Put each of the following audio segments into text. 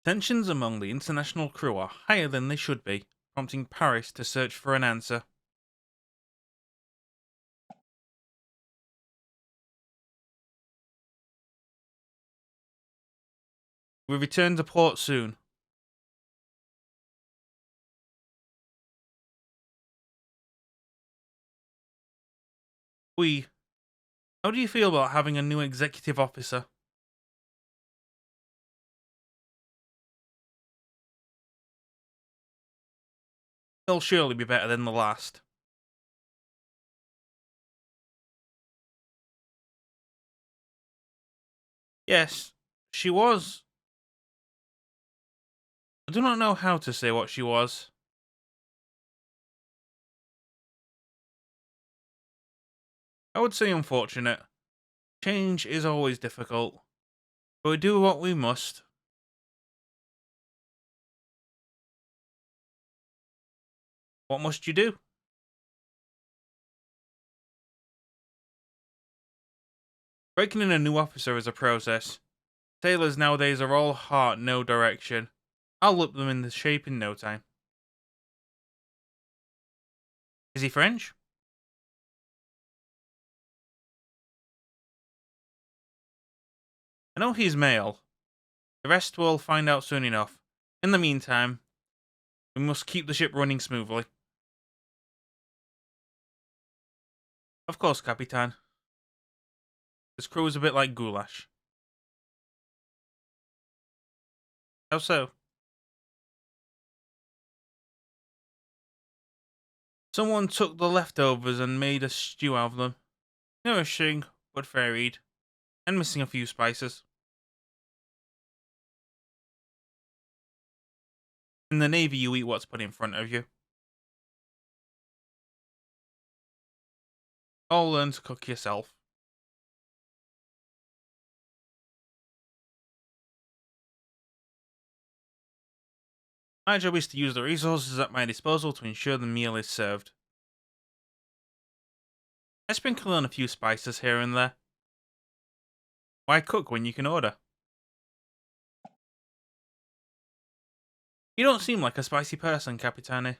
Tensions among the international crew are higher than they should be, prompting Paris to search for an answer. We return to port soon. How do you feel about having a new executive officer? They'll surely be better than the last. Yes, she was. I do not know how to say what she was. I would say unfortunate. Change is always difficult, but we do what we must. What must you do? Breaking in a new officer is a process. Sailors nowadays are all heart, no direction. I'll whip them into shape in no time. Is he French? I know he's male. The rest we'll find out soon enough. In the meantime, we must keep the ship running smoothly. Of course, Capitan. This crew is a bit like goulash. How so? Someone took the leftovers and made a stew out of them. Nourishing, but varied, and missing a few spices. In the Navy, you eat what's put in front of you. All learn to cook yourself. My job is to use the resources at my disposal to ensure the meal is served. I sprinkle on a few spices here and there. Why cook when you can order? You don't seem like a spicy person, Capitane.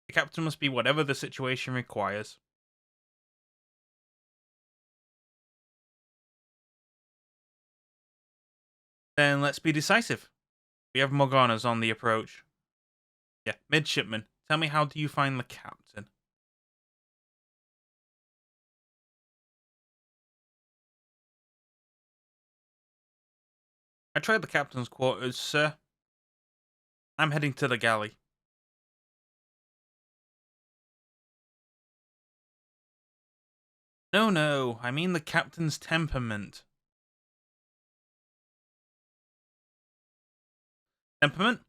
The captain must be whatever the situation requires. Then let's be decisive. We have Morganas on the approach. Yeah, midshipman, tell me, how do you find the captain? I tried the captain's quarters, sir. I'm heading to the galley. No, I mean the captain's temperament. Temperament?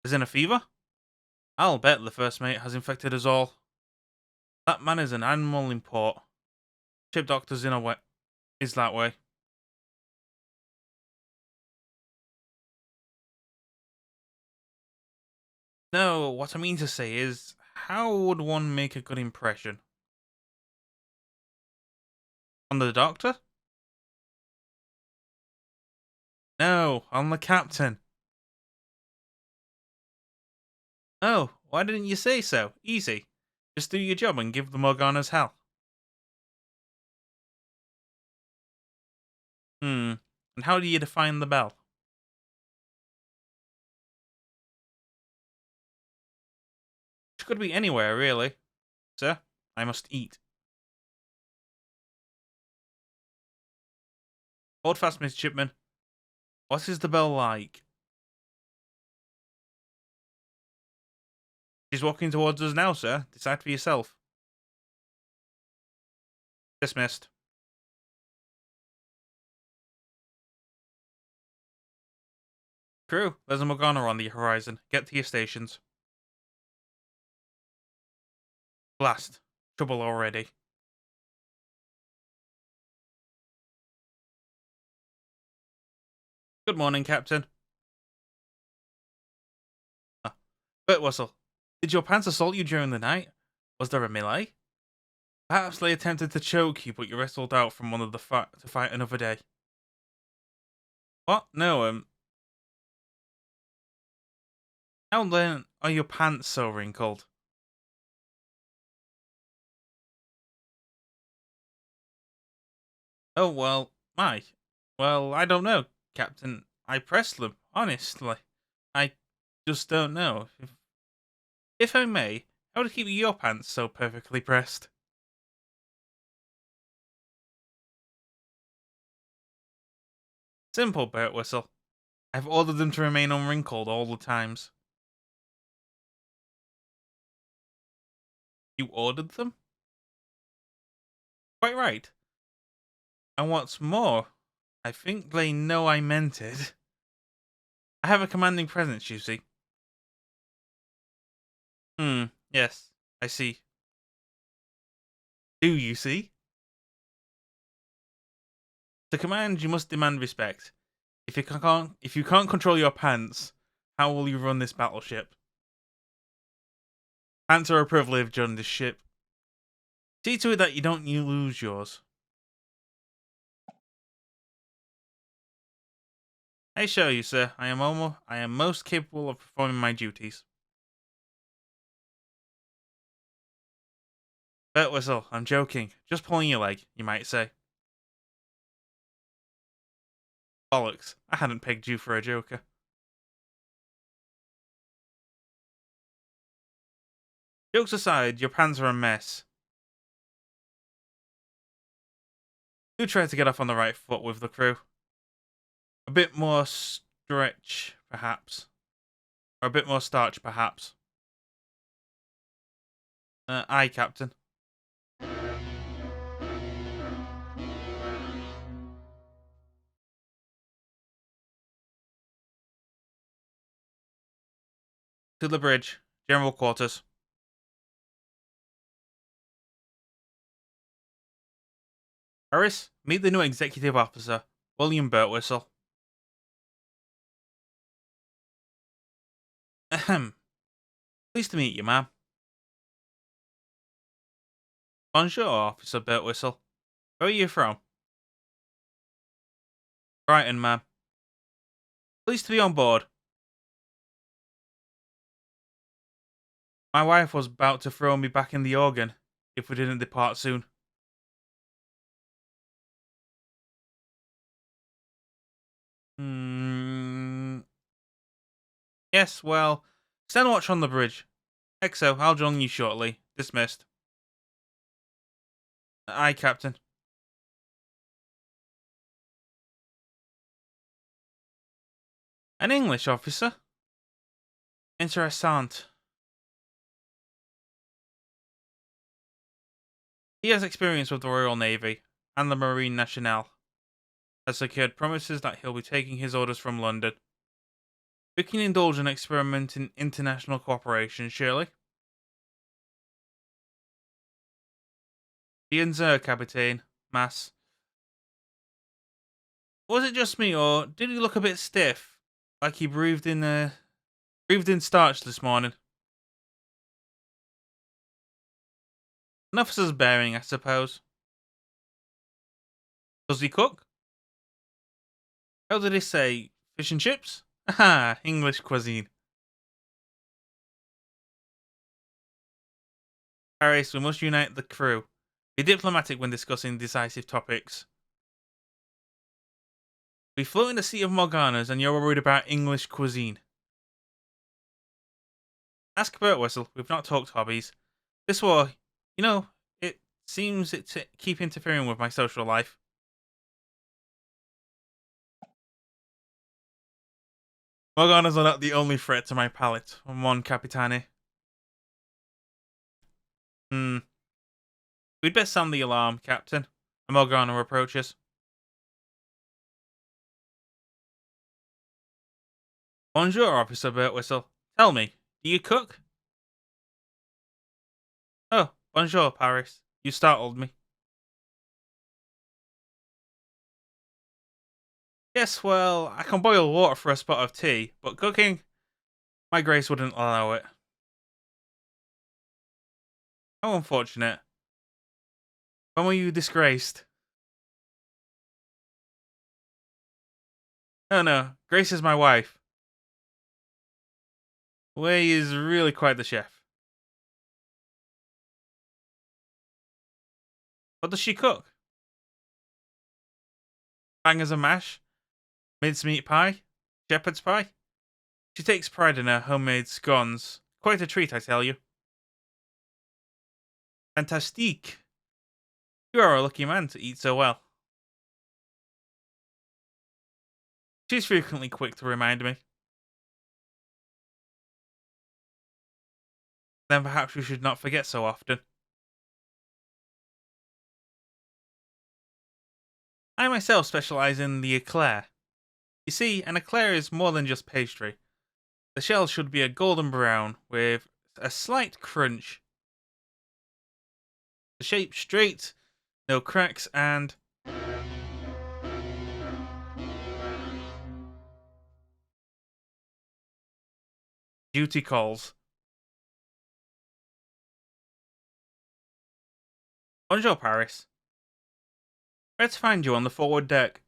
As in a fever? I'll bet the first mate has infected us all. That man is an animal in port. Ship doctor's in a way. Is that way. No, what I mean to say is, how would one make a good impression? On the doctor? No, on the captain. Oh, why didn't you say so? Easy. Just do your job and give the Morganas hell. And how do you define the bell? It could be anywhere, really. Sir, I must eat. Hold fast, midshipman. What is the bell like? She's walking towards us now, sir. Decide for yourself. Dismissed. Crew, there's a Morgana on the horizon. Get to your stations. Blast. Trouble already. Good morning, Captain. Birtwhistle, did your pants assault you during the night? Was there a melee? Perhaps they attempted to choke you, but you wrestled out from one of the fight to fight another day. What? No, how then are your pants so wrinkled? Oh, well, my. Well, I don't know, Captain. I pressed them, honestly. I just don't know. If I may, how to keep your pants so perfectly pressed? Simple, Bert Whistle. I've ordered them to remain unwrinkled all the times. You ordered them? Quite right. And what's more, I think they know I meant it. I have a commanding presence, you see. Yes, I see. Do you see? To command, you must demand respect. If you can't control your pants, how will you run this battleship? Pants are a privilege on this ship. See to it that you lose yours. I assure you, sir, I am most capable of performing my duties. Bert Whistle, I'm joking. Just pulling your leg, you might say. Bollocks, I hadn't pegged you for a joker. Jokes aside, your pants are a mess. Do try to get off on the right foot with the crew. A bit more stretch, perhaps. Or a bit more starch, perhaps. Aye, Captain. To the bridge. General quarters. Harris, meet the new executive officer, William Birtwhistle. Ahem. Pleased to meet you, ma'am. Bonjour, Officer Birtwhistle. Where are you from? Brighton, ma'am. Pleased to be on board. My wife was about to throw me back in the organ if we didn't depart soon. Hmm. Yes, well, stand watch on the bridge. Exo, I'll join you shortly. Dismissed. Aye, Captain. An English officer? Interessant. He has experience with the Royal Navy and the Marine Nationale. Has secured promises that he'll be taking his orders from London. We can indulge an experiment in international cooperation, surely. Bien sûr, Capitaine. Mass. Was it just me, or did he look a bit stiff? Like he breathed in starch this morning? An officer's bearing, I suppose. Does he cook? How did he say? Fish and chips? Ah, English cuisine. Paris, we must unite the crew. Be diplomatic when discussing decisive topics. We float in the Sea of Morganas and you're worried about English cuisine. Ask Birtwhistle, we've not talked hobbies. This war, it seems it to keep interfering with my social life. Morganas are not the only threat to my palate, mon capitane. Hmm. We'd best sound the alarm, Captain. A Morgana approaches. Bonjour, Officer Birtwhistle. Tell me, do you cook? Oh, bonjour, Paris. You startled me. Yes, well, I can boil water for a spot of tea, but cooking? My grace wouldn't allow it. How unfortunate. When were you disgraced? Oh no, Grace is my wife. Wei is really quite the chef. What does she cook? Bangers and mash? Mincemeat pie? Shepherd's pie? She takes pride in her homemade scones. Quite a treat, I tell you. Fantastique. You are a lucky man to eat so well. She's frequently quick to remind me. Then perhaps we should not forget so often. I myself specialize in the eclair. You see, an eclair is more than just pastry. The shell should be a golden brown with a slight crunch. The shape straight, no cracks, and duty calls. Bonjour, Paris. Where to find you on the forward deck?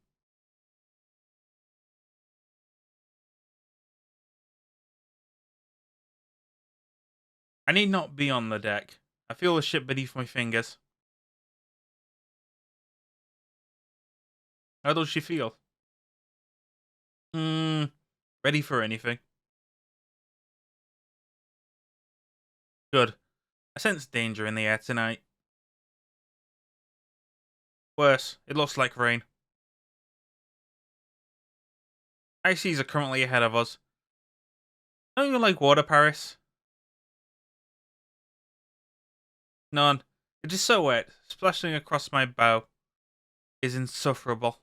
I need not be on the deck. I feel the ship beneath my fingers. How does she feel? Ready for anything. Good. I sense danger in the air tonight. Worse, it looks like rain. High seas are currently ahead of us. Don't you like water, Paris? None. It is so wet. Splashing across my bow is insufferable.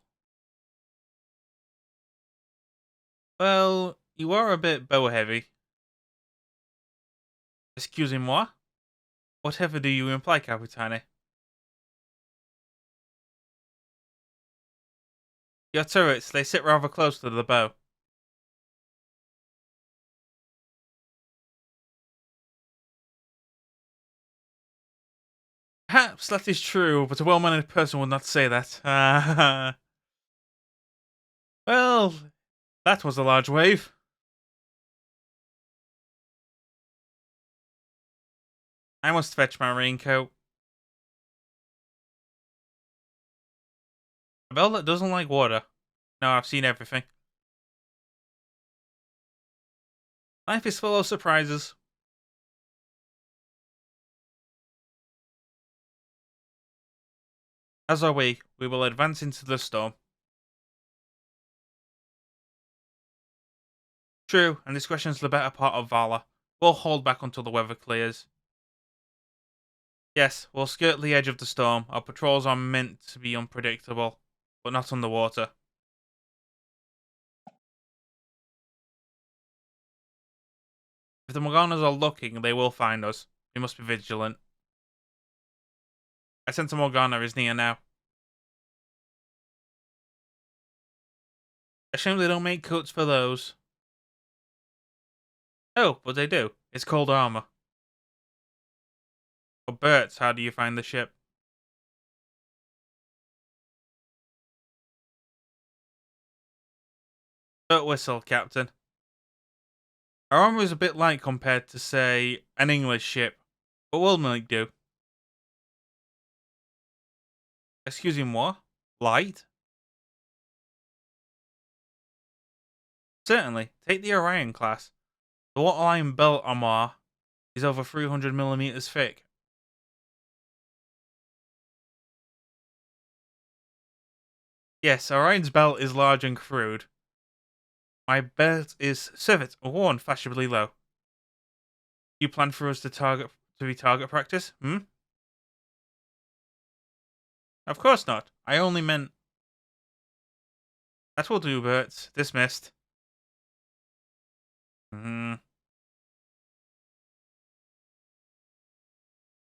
Well, you are a bit bow heavy. Excusez-moi? Whatever do you imply, Capitane? Your turrets, they sit rather close to the bow. Perhaps that is true, but a well-mannered person would not say that. Well, that was a large wave. I must fetch my raincoat. A belle that doesn't like water. No, I've seen everything. Life is full of surprises. As are we. We will advance into the storm. True, and discretion's the better part of valor. We'll hold back until the weather clears. Yes, we'll skirt the edge of the storm. Our patrols are meant to be unpredictable, but not underwater. If the Morganas are looking, they will find us. We must be vigilant. I sense a Morgana is near now. A shame they don't make coats for those. Oh, but they do. It's called armor. Oh, Bert, how do you find the ship? Bert whistle, Captain. Our armor is a bit light compared to, say, an English ship, but we'll make do. Excusez-moi? Light? Certainly. Take the Orion class. The waterline belt armor is over 300mm thick. Yes, Orion's belt is large and crude. My belt is civet, worn fashionably low. You plan for us to be target practice? Of course not. I only meant... That will do, Bert. Dismissed.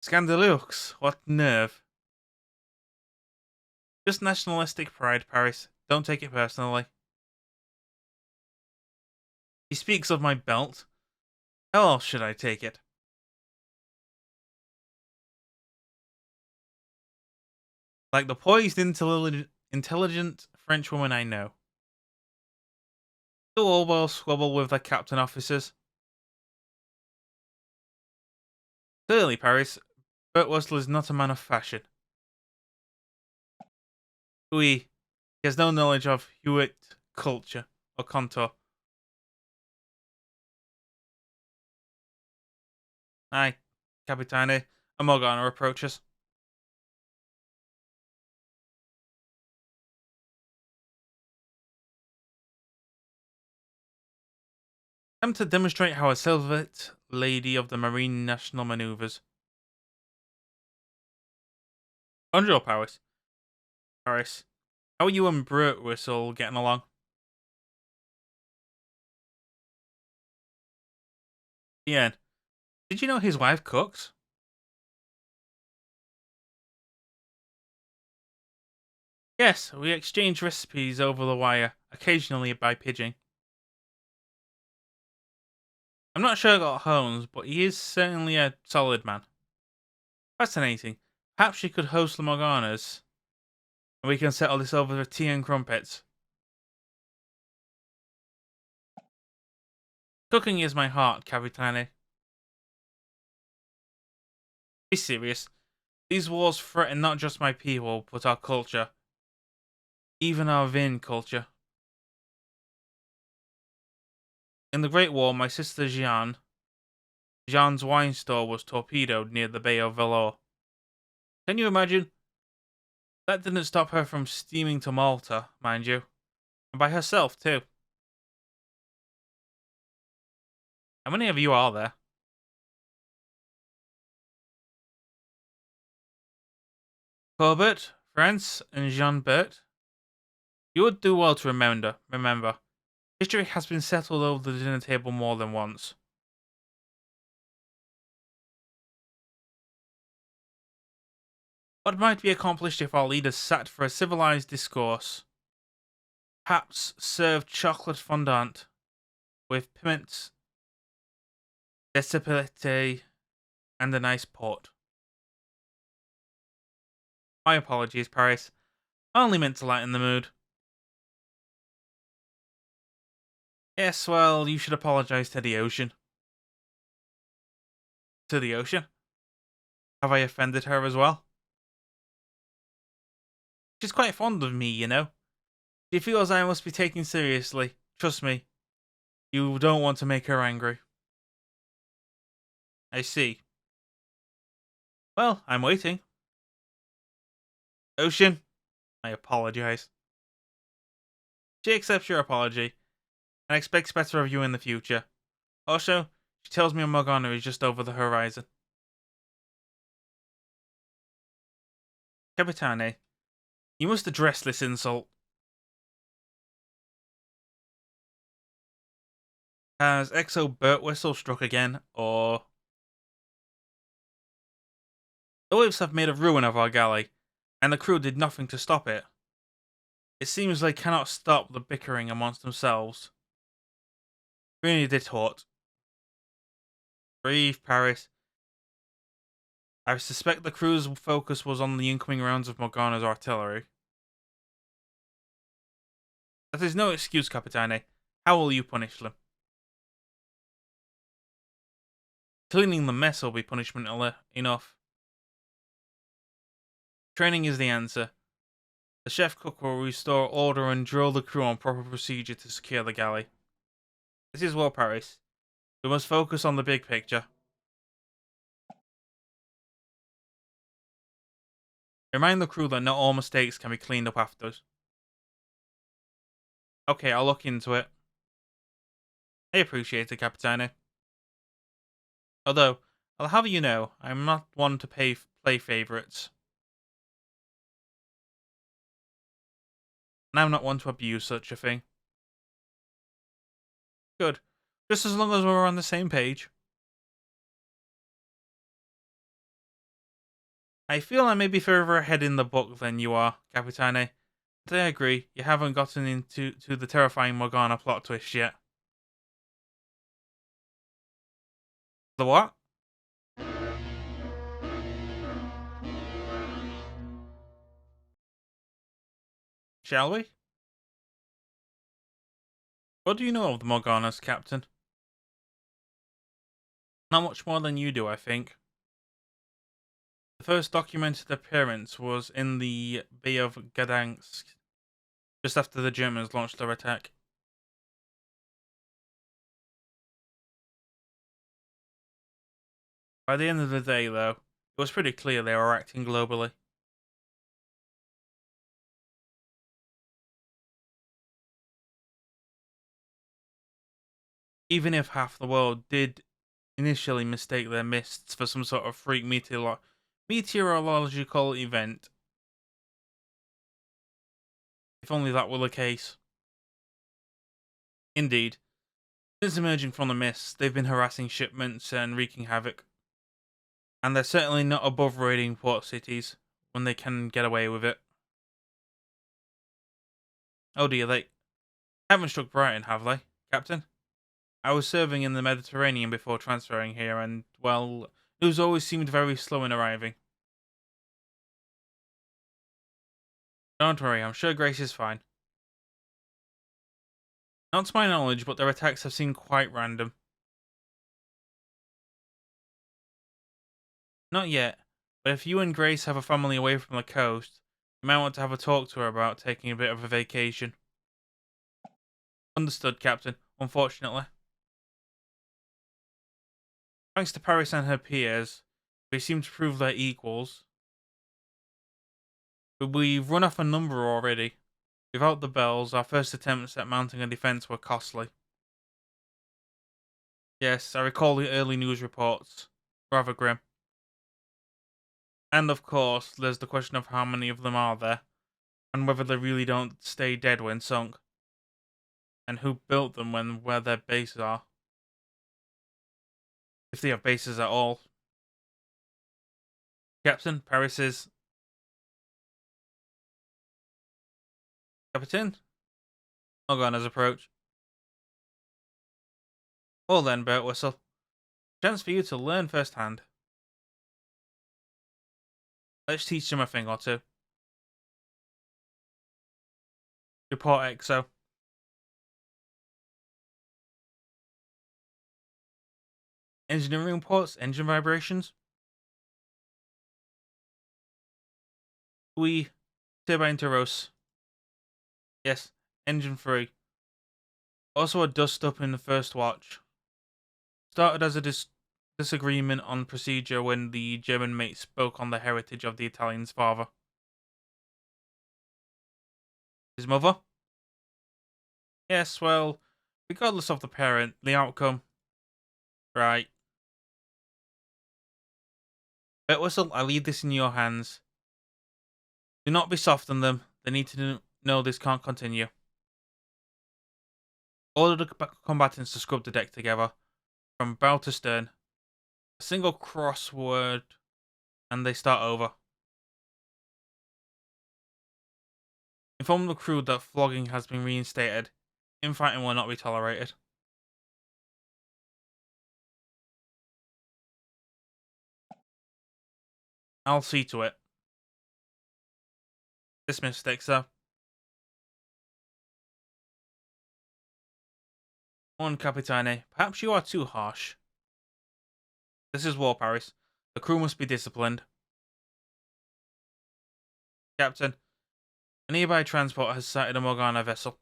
Scandaleux. What nerve. Just nationalistic pride, Paris. Don't take it personally. He speaks of my belt. How else should I take it? Like the poised, intelligent French woman I know. Do Orwell squabble with the captain officers? Clearly, Paris, Bert Wessel is not a man of fashion. Oui, he has no knowledge of Hewitt culture or contour. Aye, Capitane, a Morgana approaches. Attempt to demonstrate how a Silvet lady of the Marine National maneuvers. Bonjour, Paris. Paris. How are you and Bert Whistle getting along? Ian, did you know his wife cooks? Yes, we exchange recipes over the wire, occasionally by pigeon. I'm not sure about Holmes, but he is certainly a solid man. Fascinating. Perhaps she could host the Morganas, and we can settle this over tea and crumpets. Cooking is my heart, Capitani. Be serious. These wars threaten not just my people, but our culture. Even our Vin culture. In the Great War, my sister Jean's wine store was torpedoed near the Bay of Vellore. Can you imagine? That didn't stop her from steaming to Malta, mind you. And by herself, too. How many of you are there? Corbett, France, and Jean Bert? You would do well to remember. History has been settled over the dinner table more than once. What might be accomplished if our leaders sat for a civilized discourse? Perhaps served chocolate fondant with piment, desipilete, and a nice port. My apologies, Paris. I only meant to lighten the mood. Yes, well, you should apologize to the ocean. To the ocean? Have I offended her as well? She's quite fond of me, you know. She feels I must be taken seriously. Trust me, you don't want to make her angry. I see. Well, I'm waiting. Ocean, I apologize. She accepts your apology and expects better of you in the future. Also, she tells me Morgana is just over the horizon. Capitane, you must address this insult. Has Exo Burt Whistle struck again, or... The waves have made a ruin of our galley, and the crew did nothing to stop it. It seems they cannot stop the bickering amongst themselves. Really did hurt. Breathe, Paris. I suspect the crew's focus was on the incoming rounds of Morgana's artillery. That is no excuse, Capitane. How will you punish them? Cleaning the mess will be punishment enough. Training is the answer. The chef cook will restore order and drill the crew on proper procedure to secure the galley. This is well, Paris. We must focus on the big picture. Remind the crew that not all mistakes can be cleaned up after. Okay, I'll look into it. I appreciate it, Capitane. Although, I'll have you know, I'm not one to play favourites. And I'm not one to abuse such a thing. Good. Just as long as we're on the same page. I feel I may be further ahead in the book than you are, Capitane. But I agree, you haven't gotten into the terrifying Morgana plot twist yet. The what? Shall we? What do you know of the Morganas, Captain? Not much more than you do, I think. The first documented appearance was in the Bay of Gdansk, just after the Germans launched their attack. By the end of the day, though, it was pretty clear they were acting globally. Even if half the world did initially mistake their mists for some sort of freak meteorological event, if only that were the case. Indeed, since emerging from the mists, they've been harassing shipments and wreaking havoc. And they're certainly not above raiding port cities when they can get away with it. Oh dear, they haven't struck Brighton, have they, Captain? I was serving in the Mediterranean before transferring here, and, well, news always seemed very slow in arriving. Don't worry, I'm sure Grace is fine. Not to my knowledge, but their attacks have seemed quite random. Not yet, but if you and Grace have a family away from the coast, you might want to have a talk to her about taking a bit of a vacation. Understood, Captain, unfortunately. Thanks to Paris and her peers, they seem to prove they're equals. But we've run off a number already. Without the bells, our first attempts at mounting a defence were costly. Yes, I recall the early news reports. Rather grim. And of course, there's the question of how many of them are there, and whether they really don't stay dead when sunk. And who built them when where their bases are. If they have bases at all. Captain, Paris is... Captain? Morgana's approach. Well then, Bert Whistle. Chance for you to learn firsthand. Let's teach them a thing or two. Report EXO. Engineering reports, engine vibrations. Oui, turbine to Rose. Yes, engine 3. Also a dust up in the first watch. Started as a disagreement on procedure when the German mate spoke on the heritage of the Italian's father. His mother? Yes, well, regardless of the parent, the outcome. Right. But Whistle, I leave this in your hands. Do not be soft on them. They need to know this can't continue. Order the combatants to scrub the deck together, from bow to stern. A single crossword, and they start over. Inform the crew that flogging has been reinstated. Infighting will not be tolerated. I'll see to it. Dismissed, sir. One, Capitane. Perhaps you are too harsh. This is war, Paris. The crew must be disciplined. Captain, a nearby transport has sighted a Morgana vessel.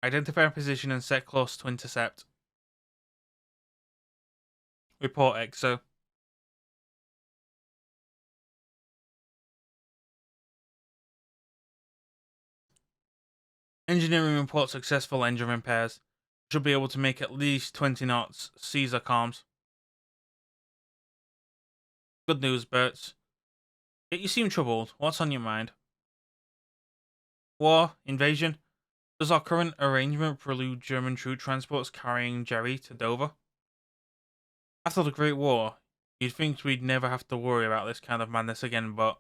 Identify position and set course to intercept. Report EXO. Engineering reports successful engine repairs. Should be able to make at least 20 knots. Caesar calms. Good news, Bert. Yet you seem troubled. What's on your mind? War? Invasion? Does our current arrangement prelude German troop transports carrying Jerry to Dover? After the Great War, you'd think we'd never have to worry about this kind of madness again, but...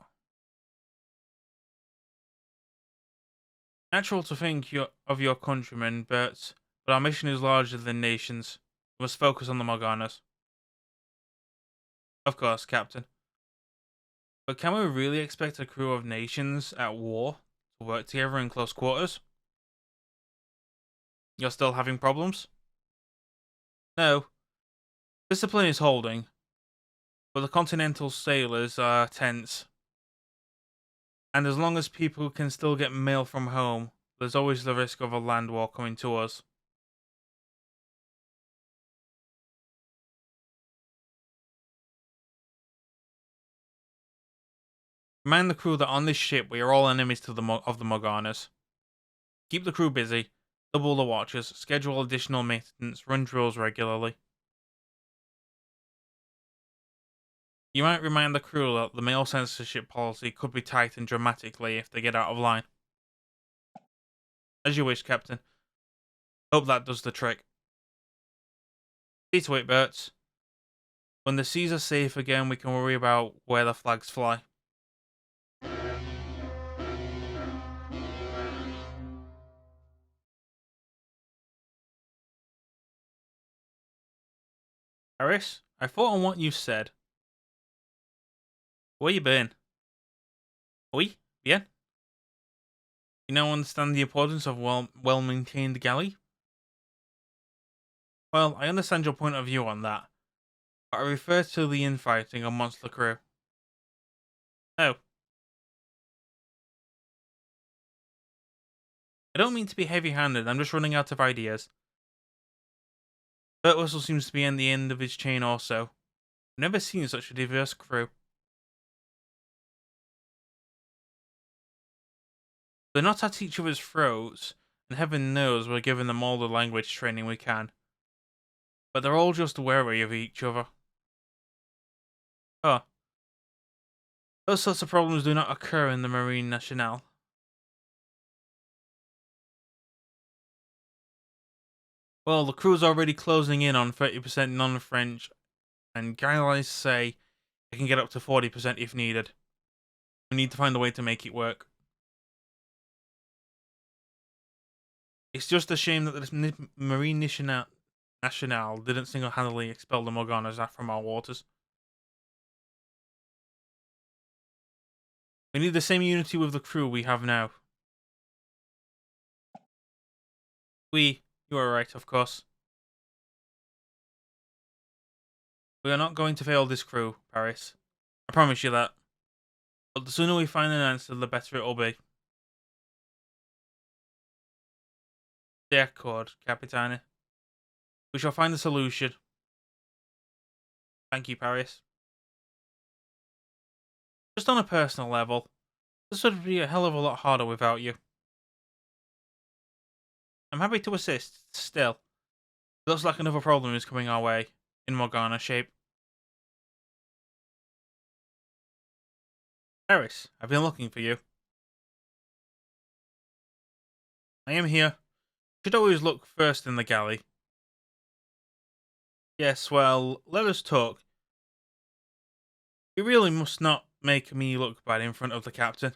Natural to think of your countrymen, Bert, but our mission is larger than nations. We must focus on the Morganas. Of course, Captain. But can we really expect a crew of nations at war to work together in close quarters? You're still having problems? No. Discipline is holding, but the continental sailors are tense. And as long as people can still get mail from home, there's always the risk of a land war coming to us. Remind the crew that on this ship we are all enemies to of the Morganas. Keep the crew busy, double the watches, schedule additional maintenance, run drills regularly. You might remind the crew that the mail censorship policy could be tightened dramatically if they get out of line. As you wish, Captain. Hope that does the trick. See to it, Berts. When the seas are safe again, we can worry about where the flags fly. Harris, I thought on what you said. Where you been? Oui? Bien? You now understand the importance of well-maintained galley? Well, I understand your point of view on that, but I refer to the infighting amongst the crew. Oh. I don't mean to be heavy-handed, I'm just running out of ideas. Bert Whistle seems to be in the end of his chain also. I've never seen such a diverse crew. They're not at each other's throats, and heaven knows we're giving them all the language training we can. But they're all just wary of each other. Oh. Those sorts of problems do not occur in the Marine Nationale. Well, the crew's already closing in on 30% non-French, and guys say it can get up to 40% if needed. We need to find a way to make it work. It's just a shame that the Marine Nationale didn't single-handedly expel the Morganas from our waters. We need the same unity with the crew we have now. You are right, of course. We are not going to fail this crew, Paris. I promise you that. But the sooner we find an answer, the better it will be. D'accord, Capitane. We shall find a solution. Thank you, Paris. Just on a personal level, this would be a hell of a lot harder without you. I'm happy to assist, still. It looks like another problem is coming our way, in Morgana shape. Paris, I've been looking for you. I am here. Should always look first in the galley. Yes, well, let us talk. You really must not make me look bad in front of the captain.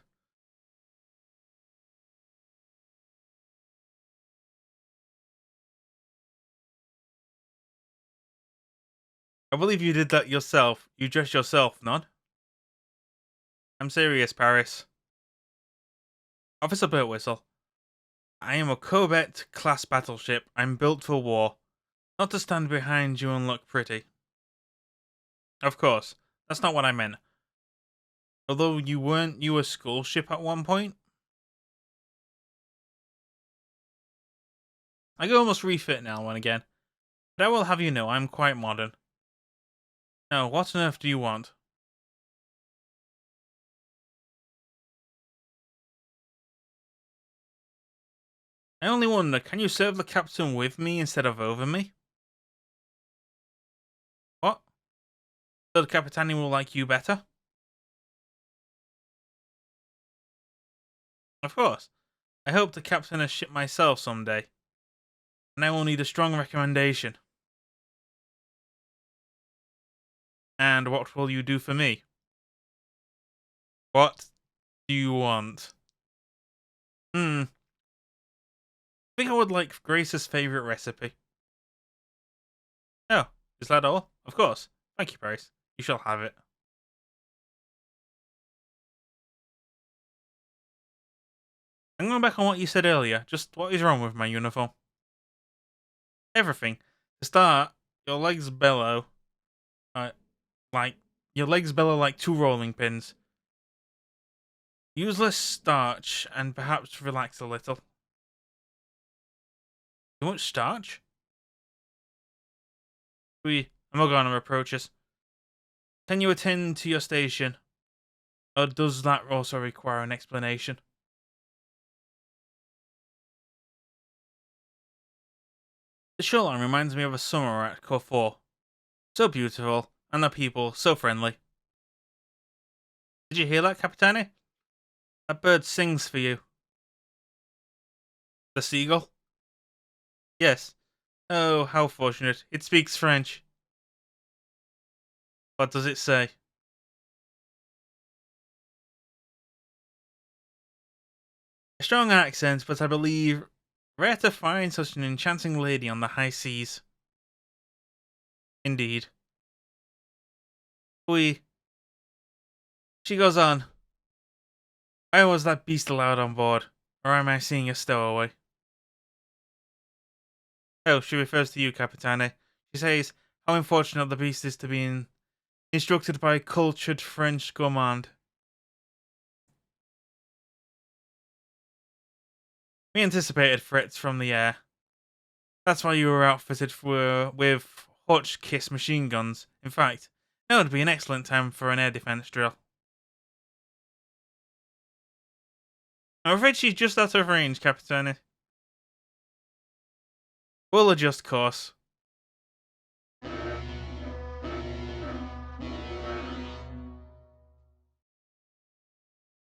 I believe you did that yourself. You dressed yourself, not? I'm serious, Paris. Officer Birtwhistle. I am a corvette class battleship. I'm built for war, not to stand behind you and look pretty. Of course, that's not what I meant. Although weren't you a school ship at one point? I can almost refit now and again, but I will have you know I'm quite modern. Now, what on earth do you want? I only wonder, can you serve the captain with me instead of over me? What? So the Capitani will like you better? Of course. I hope to captain a ship myself someday. And I will need a strong recommendation. And what will you do for me? What do you want? I think I would like Grace's favourite recipe. Oh, is that all? Of course. Thank you, Grace. You shall have it. I'm going back on what you said earlier. Just what is wrong with my uniform? Everything. To start, your legs bellow. Uh, like your legs bellow like two rolling pins. Use less starch and perhaps relax a little. Too much starch? I'm not gonna reproach us. Can you attend to your station? Or does that also require an explanation? The shoreline reminds me of a summer at Corfu. So beautiful, and the people so friendly. Did you hear that, Capitani? That bird sings for you. The seagull? Yes. Oh, how fortunate. It speaks French. What does it say? A strong accent, but I believe rare to find such an enchanting lady on the high seas. Indeed. Oui. She goes on. Why was that beast allowed on board? Or am I seeing a stowaway? Oh, she refers to you, Capitane. She says how unfortunate the beast is to be instructed by a cultured French gourmand. We anticipated threats from the air. That's why you were outfitted with Hotchkiss machine guns. In fact, that would be an excellent time for an air defense drill. I'm afraid she's just out of range, Capitane. We'll adjust course.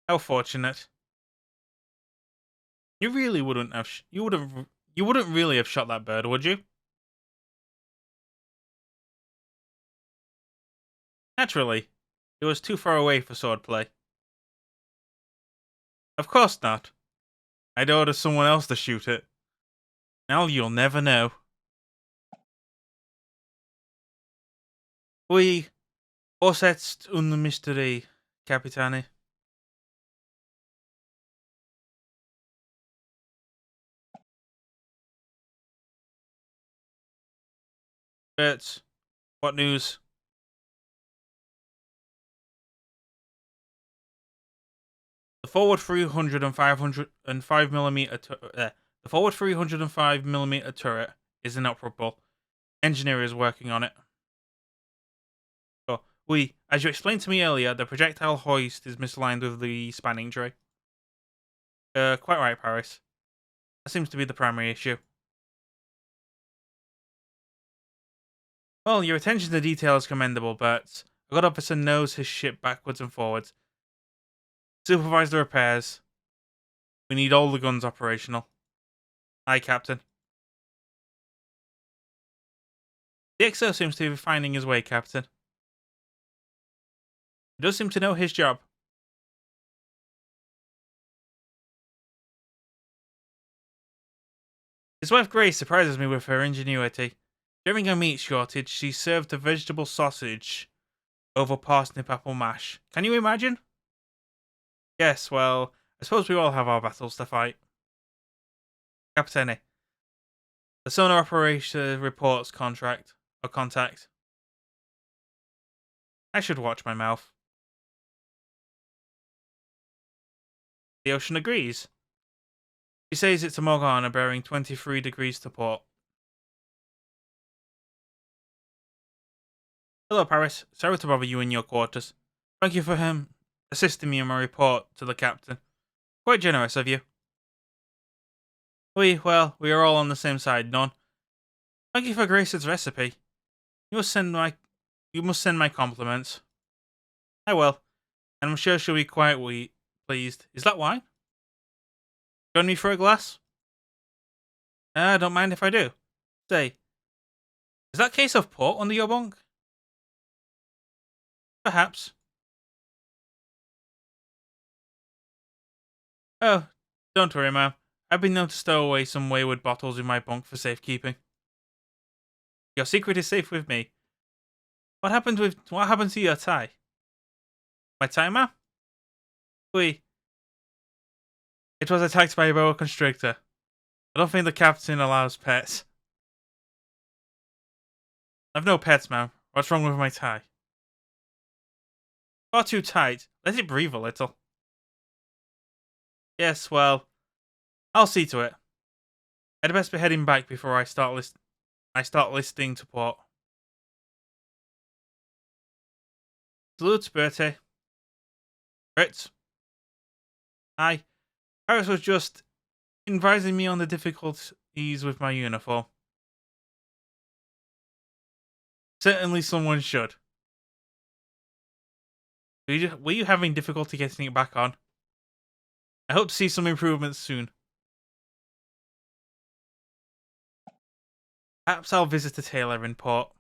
How fortunate. You really wouldn't have. You wouldn't really have shot that bird, would you? Naturally, it was too far away for swordplay. Of course not. I'd order someone else to shoot it. Now you'll never know. Oui, c'est un mystère, Capitane. But what news? The forward 300 and 505 millimeter. The forward 305 millimeter turret is inoperable. Engineer is working on it. Oh, oui, as you explained to me earlier, the projectile hoist is misaligned with the spanning tray. Quite right, Paris. That seems to be the primary issue. Well, your attention to detail is commendable, but a good officer knows his ship backwards and forwards. Supervise the repairs. We need all the guns operational. Aye, Captain. The XO seems to be finding his way, Captain. He does seem to know his job. His wife Grace surprises me with her ingenuity. During a meat shortage, she served a vegetable sausage over parsnip apple mash. Can you imagine? Yes, well, I suppose we all have our battles to fight. Captain, the sonar operator reports contact. I should watch my mouth. The ocean agrees. She says it's a Morgana bearing 23 degrees to port. Hello, Paris. Sorry to bother you in your quarters. Thank you for assisting me in my report to the captain. Quite generous of you. Well, we are all on the same side, non. Thank you for Grace's recipe. You must send my compliments. I will, and I'm sure she'll be quite pleased. Is that wine? Join me for a glass? I don't mind if I do. Say, is that case of port under your bunk? Perhaps. Oh, don't worry, ma'am. I've been known to stow away some wayward bottles in my bunk for safekeeping. Your secret is safe with me. What happened to your tie? My tie, ma'am? Oui. It was attacked by a boa constrictor. I don't think the captain allows pets. I've no pets, ma'am. What's wrong with my tie? Far too tight. Let it breathe a little. Yes, well, I'll see to it. I'd best be heading back before I start listing to port. Salute, Bertie. Fritz. Hi. Harris was just advising me on the difficulties with my uniform. Certainly someone should. Were you having difficulty getting it back on? I hope to see some improvements soon. Perhaps I'll visit a tailor in port.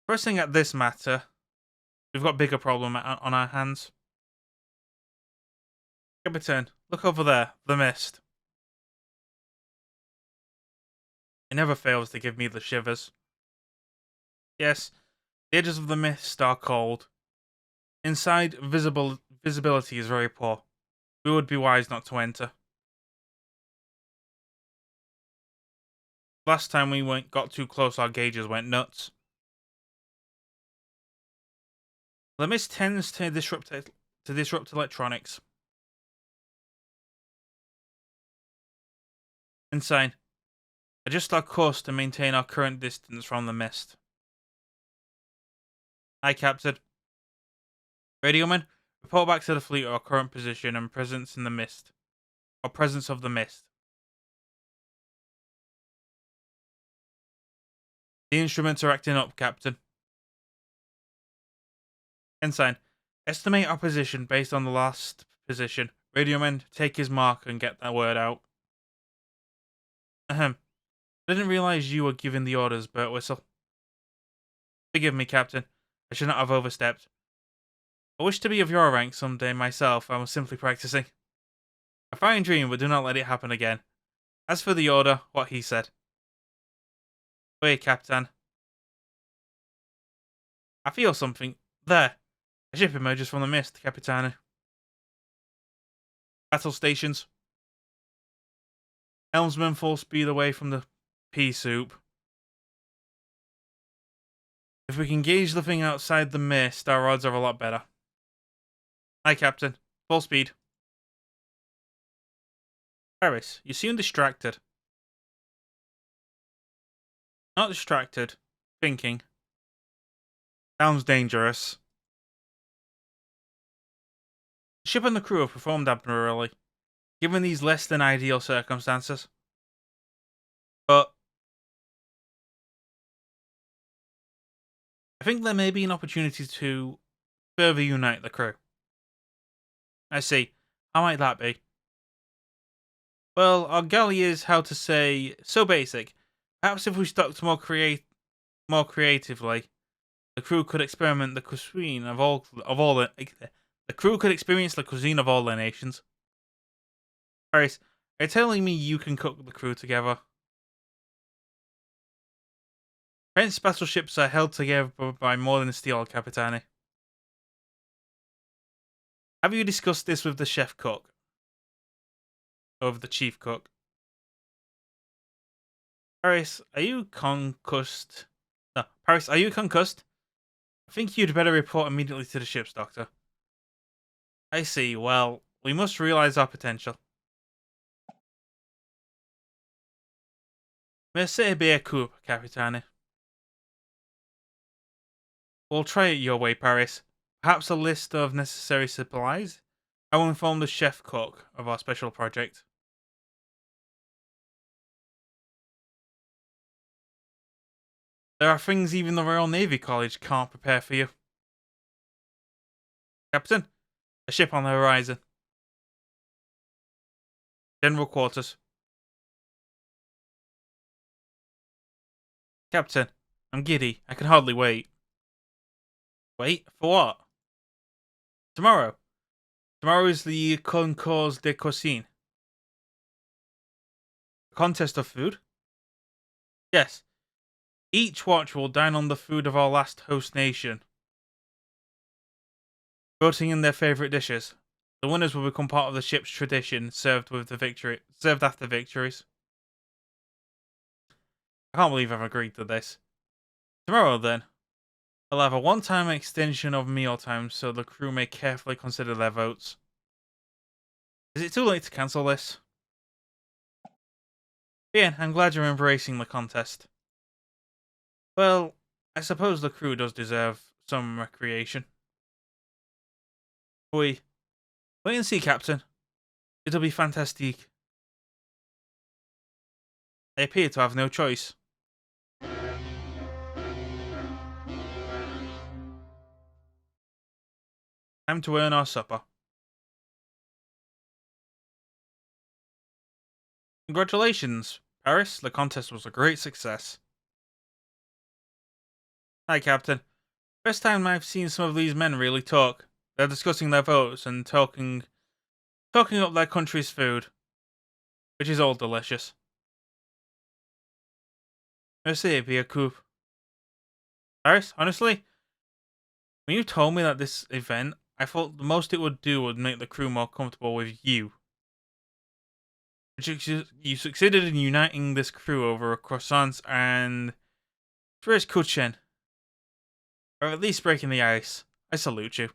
First thing at this matter, we've got a bigger problem on our hands. Captain, look over there, the mist. It never fails to give me the shivers. Yes, the edges of the mist are cold. Inside, visibility is very poor. We would be wise not to enter. Last time we got too close, our gauges went nuts. The mist tends to disrupt electronics. Insane. Adjust our course to maintain our current distance from the mist. Aye, Captain. Radioman, report back to the fleet our current position and presence in the mist. Or presence of the mist. The instruments are acting up, Captain. Ensign, estimate our position based on the last position. Radioman, take his mark and get that word out. Ahem. I didn't realize you were giving the orders, Birtwhistle. Forgive me, Captain. I should not have overstepped. I wish to be of your rank someday myself. I was simply practicing. A fine dream, but do not let it happen again. As for the order, what he said. Wait, Captain. I feel something. There. A ship emerges from the mist, Capitane. Battle stations. Helmsman full speed away from the pea soup. If we can gauge the thing outside the mist, our odds are a lot better. Aye, Captain. Full speed. Harris, you seem distracted. Not distracted. Thinking. Sounds dangerous. The ship and the crew have performed admirably, given these less than ideal circumstances. But I think there may be an opportunity to further unite the crew. I see. How might that be? Well, our galley is, how to say, so basic. Perhaps if we stuck to more creatively, the crew could experiment the cuisine of all the crew could experience the cuisine of all the nations. Harris, are you telling me you can cook the crew together? French battleships are held together by more than steel, Capitani. Have you discussed this with the chef cook? Or the chief cook? Paris, are you concussed? No, Paris, are you concussed? I think you'd better report immediately to the ship's doctor. I see. Well, we must realize our potential. Merci beaucoup, Capitani. We'll try it your way, Paris. Perhaps a list of necessary supplies? I will inform the chef cook of our special project. There are things even the Royal Navy College can't prepare for you. Captain, a ship on the horizon. General quarters. Captain, I'm giddy. I can hardly wait. Wait? For what? Tomorrow. Tomorrow is the Concours de Cuisine. A contest of food? Yes. Each watch will dine on the food of our last host nation. voting in their favourite dishes. The winners will become part of the ship's tradition served after victories. I can't believe I've agreed to this. Tomorrow then, I'll have a one-time extension of meal times so the crew may carefully consider their votes. Is it too late to cancel this? Ian, I'm glad you're embracing the contest. Well, I suppose the crew does deserve some recreation. Wait and see, Captain. It'll be fantastic. I appear to have no choice. Time to earn our supper. Congratulations, Paris. The contest was a great success. Hi, Captain. First time I've seen some of these men really talk. They're discussing their votes and talking up their country's food, which is all delicious. Merci, bien coup. Paris, honestly, when you told me that this event, I thought the most it would do would make the crew more comfortable with you. You succeeded in uniting this crew over croissants and fresh kuchen, or at least breaking the ice. I salute you.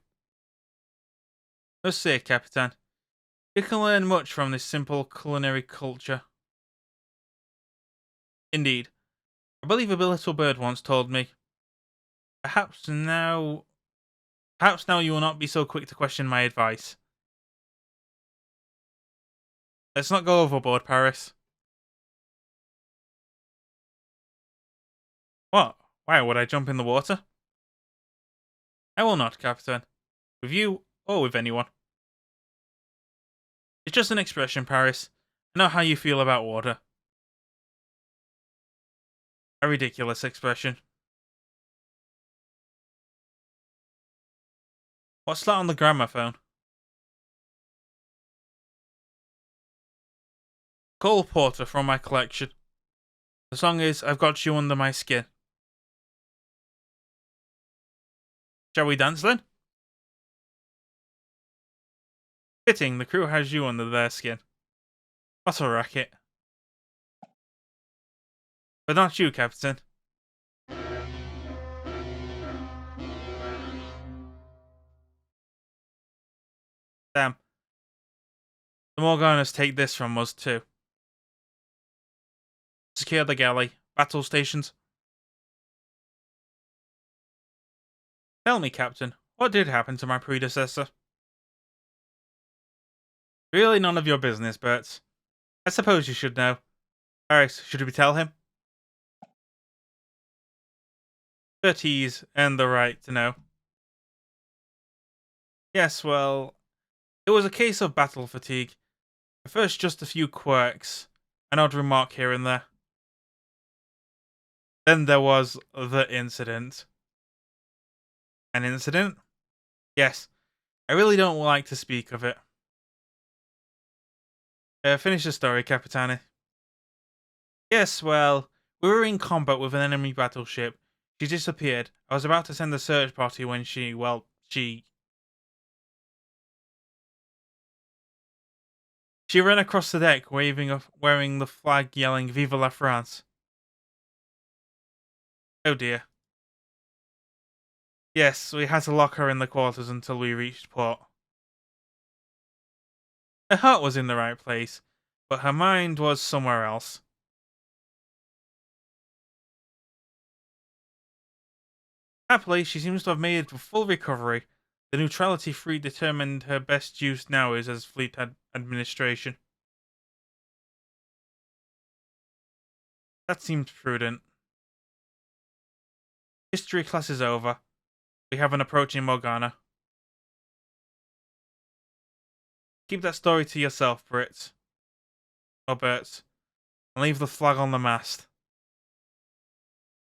Merci, Capitan. You can learn much from this simple culinary culture. Indeed. I believe a little bird once told me, Perhaps now you will not be so quick to question my advice. Let's not go overboard, Paris. What? Why would I jump in the water? I will not, Captain. With you, or with anyone. It's just an expression, Paris. I know how you feel about water. A ridiculous expression. What's that on the gramophone? Cole Porter from my collection. The song is I've Got You Under My Skin. Shall we dance then? Fitting, the crew has you under their skin. What a racket. But not you, Captain. Damn. The Morganas take this from us too. Secure the galley. Battle stations. Tell me, Captain, what did happen to my predecessor? Really none of your business, Bert. I suppose you should know. Paris, should we tell him? Bertie's earned the right to know. Yes, well, it was a case of battle fatigue. At first just a few quirks, an odd remark here and there. Then there was the incident. An incident? Yes, I really don't like to speak of it. Finish the story, Capitani. Yes, well, we were in combat with an enemy battleship. She disappeared. I was about to send a search party when she ran across the deck, wearing the flag, yelling "Vive la France!" Oh dear. Yes, we had to lock her in the quarters until we reached port. Her heart was in the right place, but her mind was somewhere else. Happily, she seems to have made a full recovery. The neutrality fleet determined her best use now is as fleet administration. That seemed prudent. History class is over. We have an approaching Morgana. Keep that story to yourself, Brit. Or Bert. And leave the flag on the mast.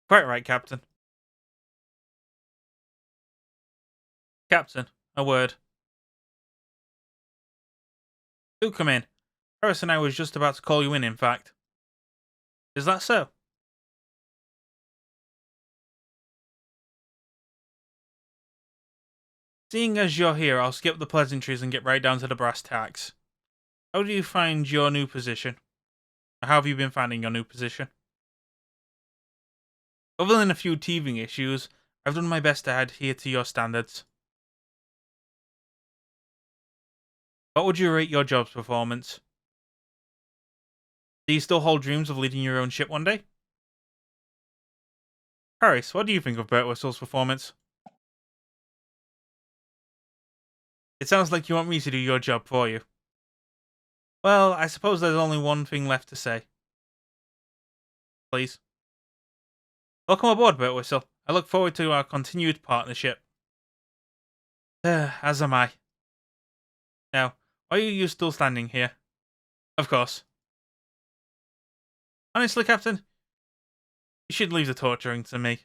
Quite right, Captain. Captain, a word. Do come in. Paris and I was just about to call you in fact. Is that so? Seeing as you're here, I'll skip the pleasantries and get right down to the brass tacks. How do you find your new position? How have you been finding your new position? Other than a few teething issues, I've done my best to adhere to your standards. What would you rate your job's performance? Do you still hold dreams of leading your own ship one day? Paris, what do you think of Bert Whistle's performance? It sounds like you want me to do your job for you. Well, I suppose there's only one thing left to say. Please. Welcome aboard, Bert Whistle. I look forward to our continued partnership. As am I. Now, why are you still standing here? Of course. Honestly, Captain, you should leave the torturing to me.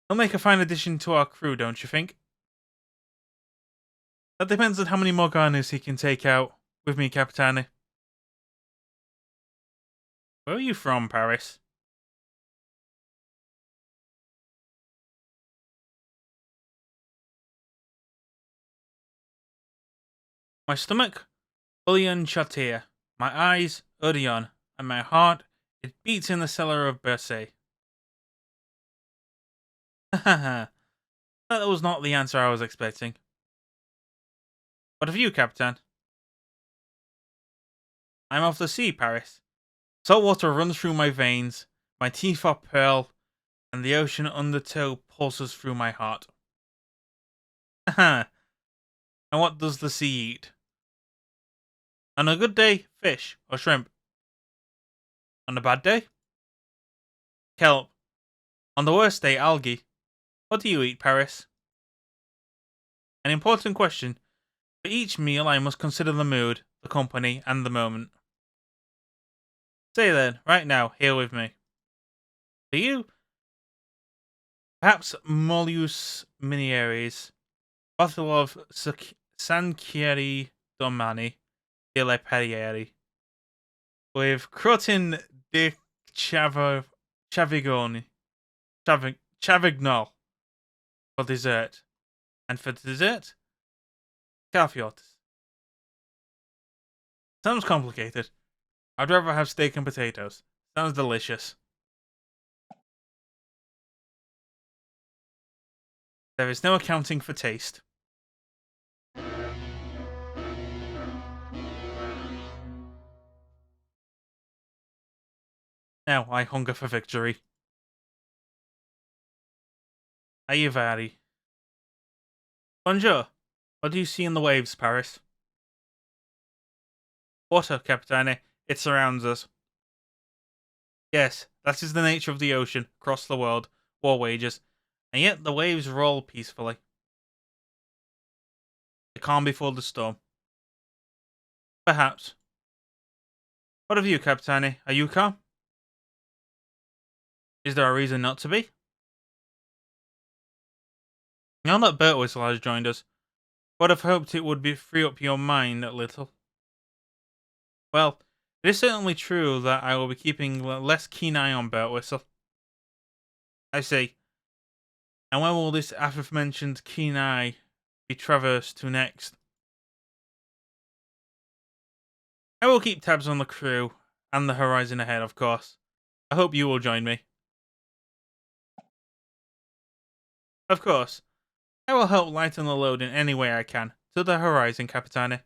He'll make a fine addition to our crew, don't you think? That depends on how many more garners he can take out with me, Capitani. Where are you from, Paris? My stomach, Ulian Chatir. My eyes, Odeon. And my heart, it beats in the cellar of Bercy. Haha. That was not the answer I was expecting. What of you, Captain? I'm of the sea, Paris. Salt water runs through my veins, my teeth are pearl, and the ocean undertow pulses through my heart. Haha. And what does the sea eat? On a good day, fish or shrimp. On a bad day? Kelp. On the worst day, algae. What do you eat, Paris? An important question. For each meal, I must consider the mood, the company, and the moment. Say then, right now, here with me. For you? Perhaps Mollius Minieris, bottle of Sanchieri Domani, Il Perieri, with Crotin di Chavignol for dessert. And for dessert, Calfiotis. Sounds complicated. I'd rather have steak and potatoes. Sounds delicious. There is no accounting for taste. Now I hunger for victory. Ayuvari. Bonjour. What do you see in the waves, Paris? Water, Capitane. It surrounds us. Yes, that is the nature of the ocean, across the world, war wages, and yet the waves roll peacefully. The calm before the storm. Perhaps. What of you, Capitane? Are you calm? Is there a reason not to be? Now that Bert Whistle has joined us, would have hoped it would free up your mind a little. Well, it is certainly true that I will be keeping a less keen eye on Bert Whistle. I see. And when will this aforementioned keen eye be traversed to next? I will keep tabs on the crew and the horizon ahead, of course. I hope you will join me. Of course. I will help lighten the load in any way I can. To the horizon, Capitane.